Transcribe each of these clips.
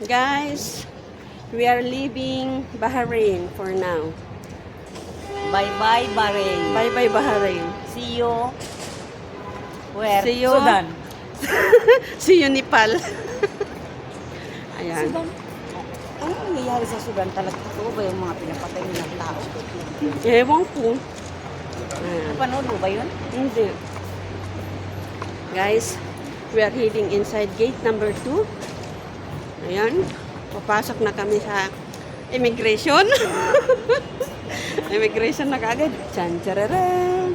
Guys, we are leaving Bahrain for now. Bye-bye, Bahrain. Bye-bye Bahrain. See you. Where? See you. Sudan. See you Nepal. Ayan. Sudan. Ano nangyayari sa Sudan talaga? Ito ba yung mga pinapatay ng tao? Ewan ko. Ayan. Napanood mo ba yun? Hindi. Guys, we are heading inside gate number 2. Ayan. Papasok na kami sa immigration. Immigration na kaagad. Chan charara.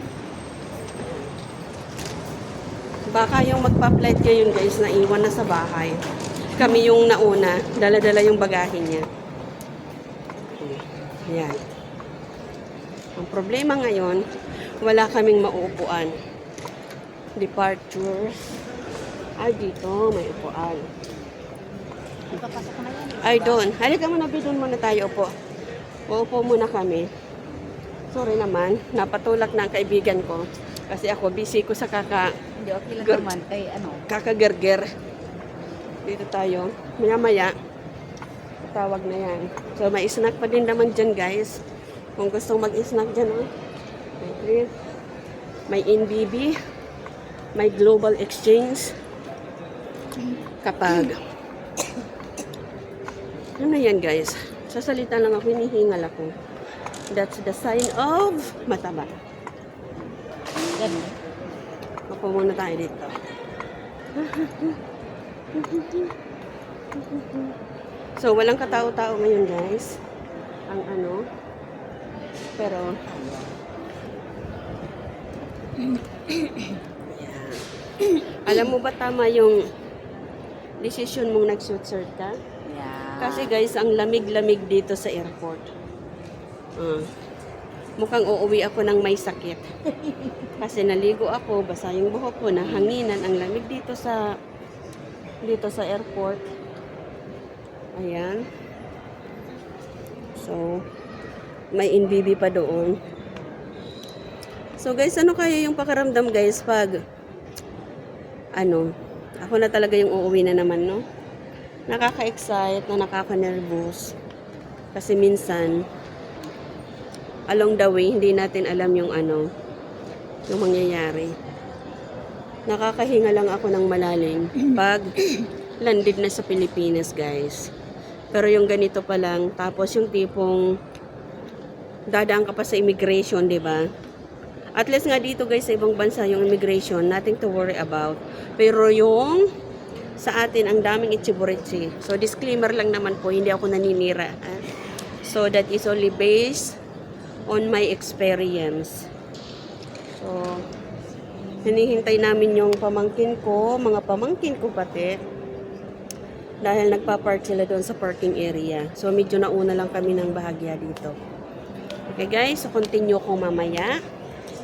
Baka yung magpa-flight ngayon guys, naiwan na sa bahay. Kami yung nauna, dala-dala yung bagahe niya. Ayan. Ang problema ngayon, wala kaming mauupuan. Departures. Ay, dito, may upuan. Papasok na yan. Ay, doon. Halika muna, doon muna tayo upo. Uupo muna kami. Sorry naman, napatulak na ang kaibigan ko. Kasi ako, busy ko sa Hindi, okay lang naman. Kay ano? kakagerger. Dito tayo. Maya-maya, tawag na yan. So, may snack pa din naman dyan, guys. Kung gustong mag-snack dyan, oh. Okay. May NBB. May Global Exchange. Kapag ano yan, guys? Sasalita lang ako, hinihingal ako. That's the sign of mataba. Ganun. Upo muna tayo dito. So, walang katao-tao ngayon, guys. Ang ano. Pero, yeah. Alam mo ba tama yung decision mong nag-suit ka? Yeah. Kasi guys, ang lamig-lamig dito sa airport. Mukhang uuwi ako ng may sakit. Kasi naligo ako, basa yung buhok ko, nahanginan, ang lamig dito sa airport. Ayan. So, may NBB pa doon. So guys, ano kaya yung pakiramdam guys pag ako na talaga yung uuwi na naman, no? Nakaka-excite, na nakaka-nervous. Kasi minsan, along the way, hindi natin alam yung yung mangyayari. Nakakahinga lang ako ng malalim pag landed na sa Pilipinas, guys. Pero yung ganito pa lang, tapos yung tipong dadaan ka pa sa immigration, di ba? At least nga dito guys, sa ibang bansa yung immigration, nothing to worry about. Pero yung sa atin, ang daming itchiburitsi. So, disclaimer lang naman po, hindi ako naninira. So, that is only based on my experience. So, hinihintay namin yung pamangkin ko, mga pamangkin ko pati. Dahil nagpa-park sila doon sa parking area. So, medyo nauna lang kami ng bahagya dito. Okay guys, so continue ko mamaya.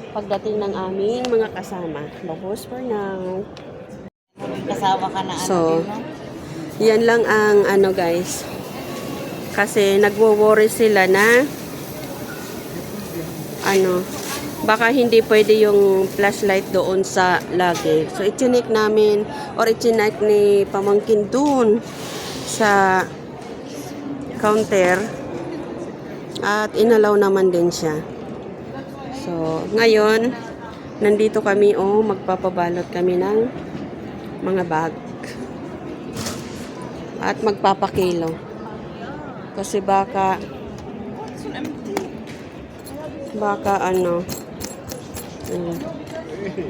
Pagdating ng aming mga kasama. Babos for now. Kasama ka na So, din, no? yan lang ang guys. Kasi nagwo-worry sila na baka hindi pwede yung flashlight doon sa luggage. So, ichinik namin or ichinik ni pamangkin doon sa counter at inalaw naman din siya. So, ngayon, nandito kami, magpapabalot kami ng mga bag. At magpapakilo. Kasi baka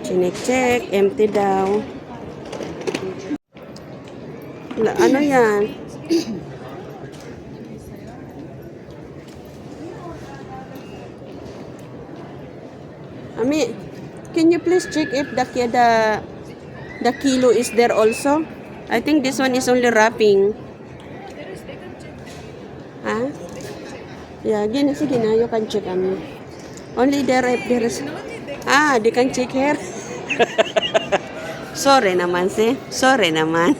chinek-check, empty daw. Ano yan? Ami, can you please check if the kilo is there also? I think this one is only wrapping. Ah? Yeah, sige na, you can check Ami. Only there if there is. They can check here. Sorry naman, si. Sorry naman.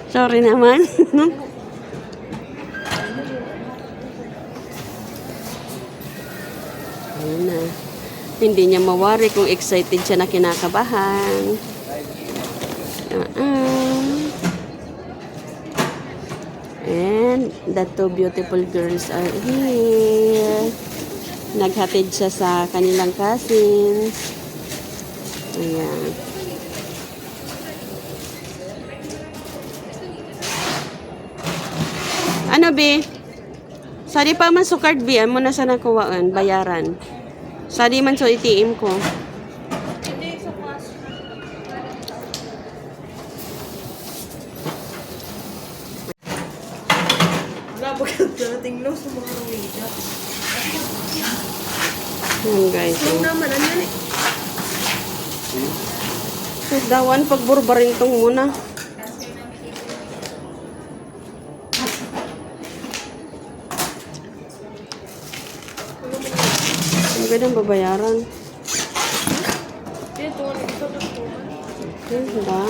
Sorry naman. Ayun na. Hindi niya mawari kung excited siya na kinakabahan. And the two beautiful girls are here. Naghatid siya sa kanilang cousins. Ayan. Ano, be? Sari pa man so card, be. Ano na sa nakuwaan? Bayaran. Sari man so ATM ko. Dating low sa mga media. Ayan, guys. Oh. Naman, ano yan eh? So, dawan, pagburbarin tong muna. Ang gandang babayaran. Dito, ito na po. Ganda.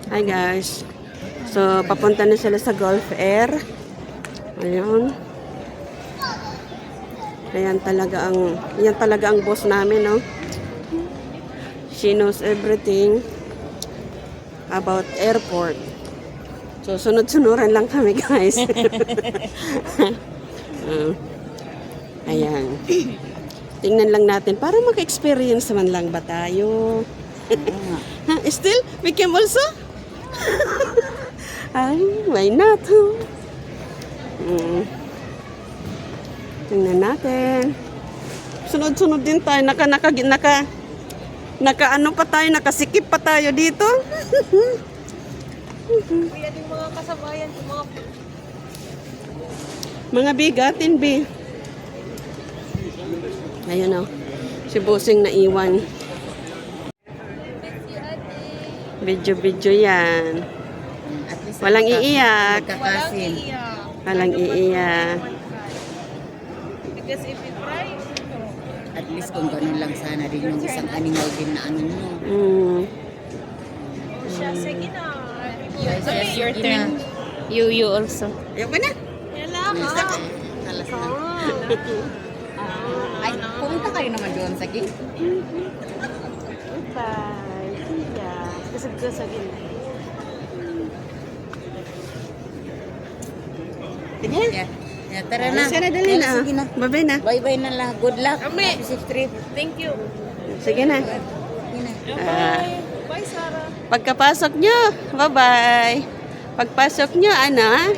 Hi guys. So, papunta na sila sa Gulf Air. Ayun. Yan talaga ang boss namin, no? She knows everything about airport. So, sunod-sunuran lang kami, guys. Ayan. Tingnan lang natin para maka-experience man lang ba tayo. Still, we came also? Ay, why not? Tingnan natin. Sunod-sunod din tayo. Naka-ano pa tayo, nakasikip pa tayo dito. Kuya din mga kasabayan, Mga bigatin, bi. Ayun, oh. Si Busing naiwan. Video yan. Walang iiyak. Magkakasin. Walang iiyak. Because if you try, At least kung ganun lang sana rin yung isang animal din na ano nyo. siya, sige na. Yes, your turn. You also. Ayoko na. Yala ka. Alas na. Ay, pumunta kayo naman doon sa gate. Bye. Yeah. Kasag-kasagin. Sige. Yeah. Yeah, tara na. Sige na, dali na. Sige na. Bye-bye na. Bye-bye na lang. Good luck. Ami. Happy safe trip. Thank you. Sige na. Sige na. Bye. Bye, Sarah. Pagkapasok nyo, bye-bye. Pagpasok nyo, ano?